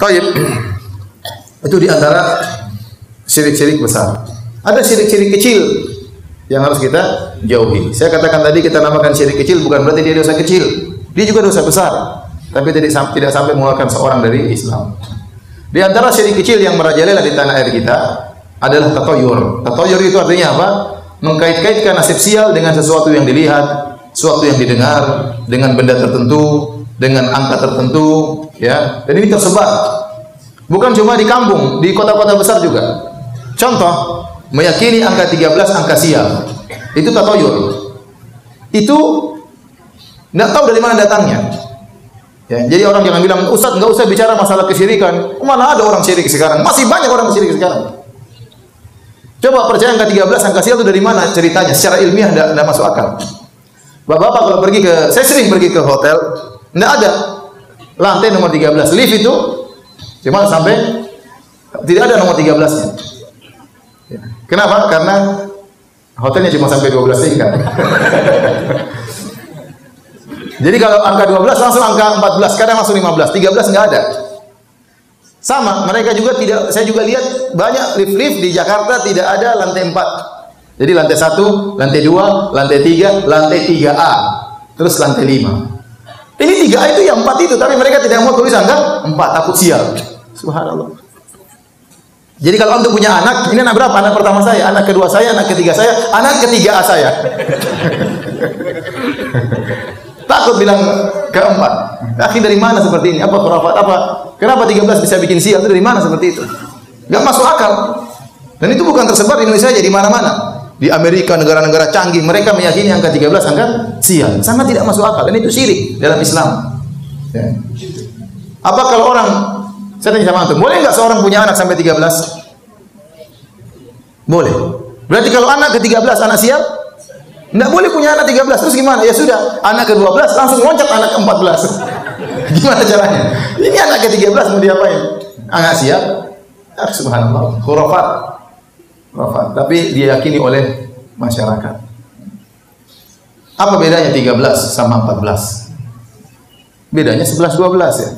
Taib. Itu di antara syirik-syirik besar. Ada syirik-syirik kecil yang harus kita jauhi. Saya katakan tadi kita namakan syirik kecil bukan berarti dia dosa kecil. Dia juga dosa besar. Tapi tidak sampai mengeluarkan seorang dari Islam. Di antara syirik kecil yang merajalela di tanah air kita adalah tatoyur. Tatoyur itu artinya apa? Mengkait-kaitkan nasib sial dengan sesuatu yang dilihat, sesuatu yang didengar, dengan benda tertentu, dengan angka tertentu, ya. Dan ini tersebar. Bukan cuma di kampung, di kota-kota besar juga. Contoh, meyakini angka 13 angka sial. Itu tatoyur. Itu enggak tahu dari mana datangnya. Ya, jadi orang jangan bilang, "Ustaz, enggak usah bicara masalah kesyirikan." Mana ada orang syirik sekarang? Masih banyak orang syirik sekarang. Coba percaya angka 13 angka sial itu dari mana ceritanya? Secara ilmiah enggak masuk akal. Bapak-bapak kalau pergi saya sering pergi ke hotel, enggak ada lantai nomor 13. Lift itu cuma sampai tidak ada nomor 13-nya. Ya. Kenapa? Karena hotelnya cuma sampai 12 tingkat. Jadi kalau angka 12 langsung angka 14, kadang langsung 15, 13 enggak ada. Sama, mereka juga tidak, saya juga lihat banyak lift-lift di Jakarta tidak ada lantai 4. Jadi lantai 1, lantai 2, lantai 3, lantai 3A, terus lantai 5. Ini 3A itu yang 4 itu, tapi mereka tidak mau tulis angka 4, takut sial. Subhanallah. Jadi kalau untuk punya anak, ini anak berapa? Anak pertama saya, anak kedua saya, anak ketiga saya, anak ketiga A saya. Takut bilang keempat. Akhi dari mana seperti ini? Apa khurafat? Apa? Kenapa 13 bisa bikin sial? Itu dari mana seperti itu? Gak masuk akal. Dan itu bukan tersebar di Indonesia saja, di mana-mana. Di Amerika, negara-negara canggih, mereka meyakini angka 13 angka sial. Sangat tidak masuk akal. Dan itu syirik dalam Islam. Ya. Apa kalau orang, saya tanya sama antum, boleh nggak seorang punya anak sampai 13? Boleh. Berarti kalau anak ke-13 anak sial, nggak boleh punya anak 13. Terus gimana? Ya sudah, anak ke-12 langsung loncat anak ke-14. Gimana caranya? Ini anak ke-13 mau diapain? Anak sial? Subhanallah. Khurafat. Tapi diyakini oleh masyarakat. Apa bedanya 13 sama 14? Bedanya 11-12 ya.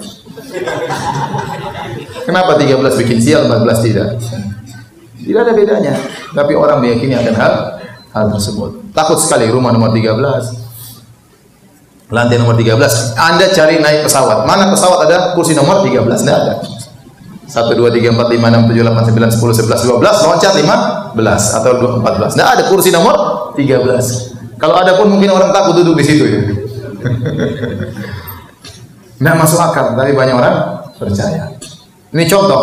Kenapa 13 bikin sial, 14 tidak? Tidak ada bedanya. Tapi orang meyakini akan hal tersebut. Takut sekali rumah nomor 13. Lantai nomor 13. Anda cari naik pesawat. Mana pesawat ada kursi nomor 13? Tidak ada. 1, 2, 3, 4, 5, 6, 7, 8, 9, 10, 11, 12, loncat 15 atau 14. Tidak ada kursi nomor 13. Kalau ada pun mungkin orang takut duduk di situ ya. Tidak masuk akal, tapi banyak orang percaya. Ini contoh,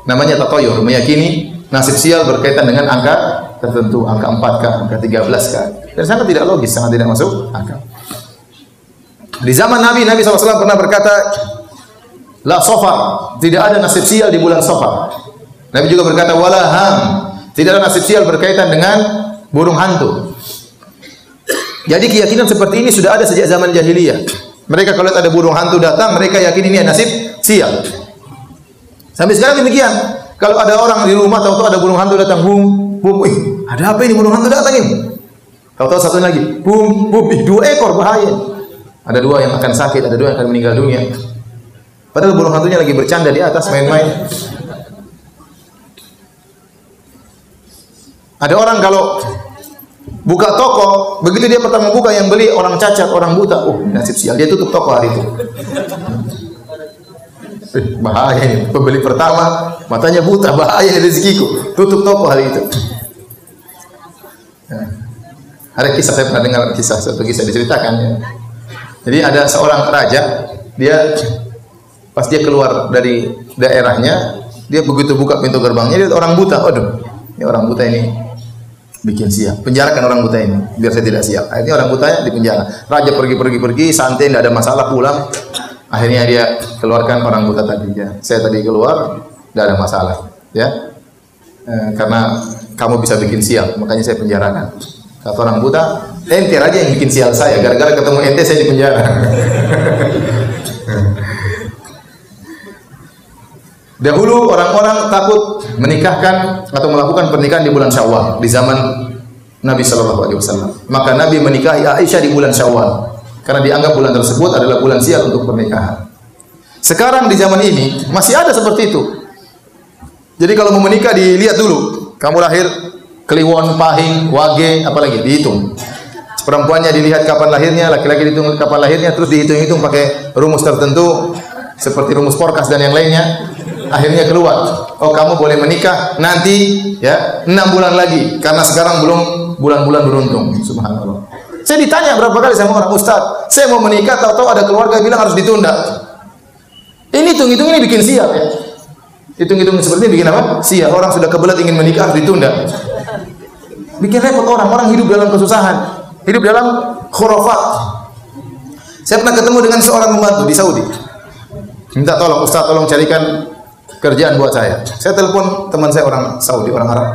namanya tatoyur, meyakini nasib sial berkaitan dengan angka tertentu, angka 4kah, angka 13kah. Dan sangat tidak logis, sangat tidak masuk akal. Di zaman Nabi SAW pernah berkata, la sofar, tidak ada nasib sial di bulan Safar. Nabi juga berkata, wala ham, tidak ada nasib sial berkaitan dengan burung hantu. Jadi keyakinan seperti ini sudah ada sejak zaman jahiliyah. Mereka kalau ada burung hantu datang, mereka yakin ini nasib sial. Sampai sekarang demikian. Kalau ada orang di rumah tahu-tahu ada burung hantu datang, bum, bum, ada apa ini burung hantu datang ini? Tahu-tahu satu lagi, bum, bum, 2 ekor bahaya. Ada 2 yang akan sakit, ada 2 yang akan meninggal dunia. Padahal burung hantunya lagi bercanda di atas main-main. Ada orang kalau buka toko, begitu dia pertama buka yang beli orang cacat, orang buta, nasib sial, dia tutup toko hari itu. Bahaya ini, pembeli pertama matanya buta, bahaya rezekiku, tutup toko hari itu. Ada kisah, saya pernah dengar satu kisah diceritakan ya. Jadi ada seorang raja, dia pas dia keluar dari daerahnya, dia begitu buka pintu gerbangnya, dia orang buta. Aduh, ini orang buta ini bikin sial. Penjarakan orang buta ini, biar saya tidak sial. Akhirnya orang butanya dipenjara. Raja pergi santai, tidak ada masalah, pulang. Akhirnya dia keluarkan orang buta tadi. Ya. Saya tadi keluar, tidak ada masalah. Ya, karena kamu bisa bikin sial, makanya saya penjarakan. Kata orang buta, ente aja yang bikin sial saya. Gara-gara ketemu ente saya dipenjara. Dahulu orang-orang takut menikahkan atau melakukan pernikahan di bulan Syawal di zaman Nabi SAW. Maka Nabi menikahi Aisyah di bulan Syawal karena dianggap bulan tersebut adalah bulan sial untuk pernikahan. Sekarang di zaman ini masih ada seperti itu. Jadi kalau mau menikah dilihat dulu, kamu lahir Kliwon, Pahing, Wage, apalagi dihitung. Perempuannya dilihat kapan lahirnya, laki-laki dihitung kapan lahirnya, terus dihitung-hitung pakai rumus tertentu seperti rumus Porkas dan yang lainnya. Akhirnya keluar, oh kamu boleh menikah nanti ya 6 bulan lagi karena sekarang belum bulan-bulan beruntung. Subhanallah. Saya ditanya berapa kali sama orang, Ustaz, saya mau menikah, tahu-tahu ada keluarga bilang harus ditunda. Ini hitung-hitung ini bikin sial ya. Hitung-hitung seperti ini bikin apa? Sial. Orang sudah kebelet ingin menikah harus ditunda. Bikin repot orang hidup dalam kesusahan, hidup dalam khurafat. Saya pernah ketemu dengan seorang pembantu di Saudi. Minta tolong, Ustaz, tolong carikan kerjaan buat saya. Saya telepon teman saya orang Saudi, orang Arab.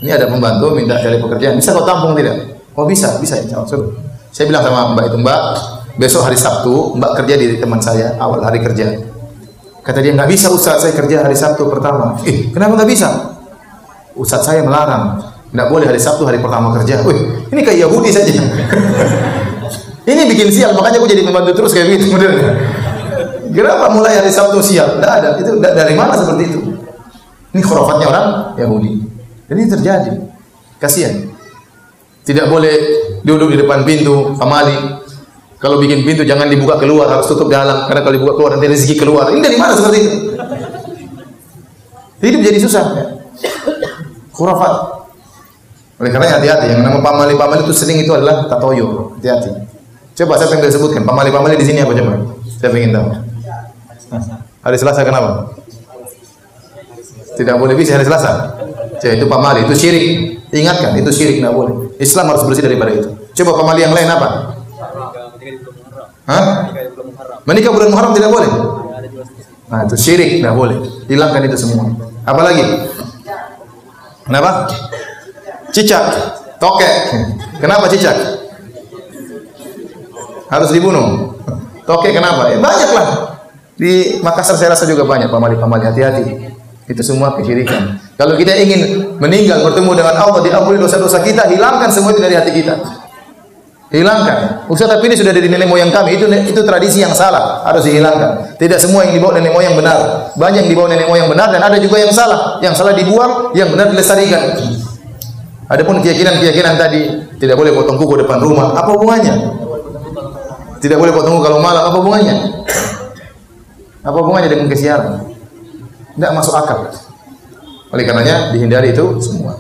Ini ada pembantu minta cari pekerjaan. Bisa kau tampung tidak? Oh bisa ya. Saya bilang sama Mbak itu, Mbak, besok hari Sabtu Mbak kerja di teman saya awal hari kerja. Kata dia, nggak bisa Ustaz, saya kerja hari Sabtu pertama. Kenapa nggak bisa? Ustaz saya melarang, nggak boleh hari Sabtu hari pertama kerja. Ini kayak Yahudi saja. Ini bikin sial, makanya aku jadi pembantu terus kayak gitu. Kenapa mulai hari Sabtu sial? Tidak ada. Itu dari mana seperti itu? Ini khurafatnya orang Yahudi. Jadi terjadi. Kasihan. Tidak boleh duduk di depan pintu pamali. Kalau bikin pintu jangan dibuka keluar, harus tutup dalam. Karena kalau dibuka keluar nanti rezeki keluar. Ini dari mana seperti itu? Hidup jadi susah. Ya? Khurafat. Oleh karena hati-hati. Yang nama pamali-pamali itu sering itu adalah tatoyo. Hati-hati. Coba saya pengen sebutkan pamali-pamali di sini apa coba? Saya ingin tahu. Hari Selasa kenapa? Tidak boleh bisa hari Selasa. Jadi itu pamali, itu syirik. Ingatkan, itu syirik, tidak boleh. Islam harus bersih daripada itu. Coba pamali yang lain apa? Hah? Menikah bulan Muharram tidak boleh. Nah itu syirik, tidak boleh. Hilangkan itu semua. Apalagi? Kenapa? Cicak, tokek. Kenapa cicak? Harus dibunuh. Tokek kenapa? Banyaklah. Di Makassar saya rasa juga banyak pamali-pamali, hati-hati. Itu semua kesyirikan. Kalau kita ingin meninggal bertemu dengan Allah, diampuni dosa-dosa kita, hilangkan semua itu dari hati kita. Hilangkan. Ustaz, tapi ini sudah dari nenek moyang kami, itu tradisi yang salah, harus dihilangkan. Tidak semua yang dibawa nenek moyang benar. Banyak yang dibawa nenek moyang benar dan ada juga yang salah. Yang salah dibuang, yang benar dilestarikan. Adapun keyakinan tadi, tidak boleh potong kuku depan rumah, apa hubungannya? Tidak boleh potong kuku kalau malam, apa hubungannya? Apa hubungannya dengan kesiaran? Tidak masuk akal. Oleh karenanya dihindari itu semua.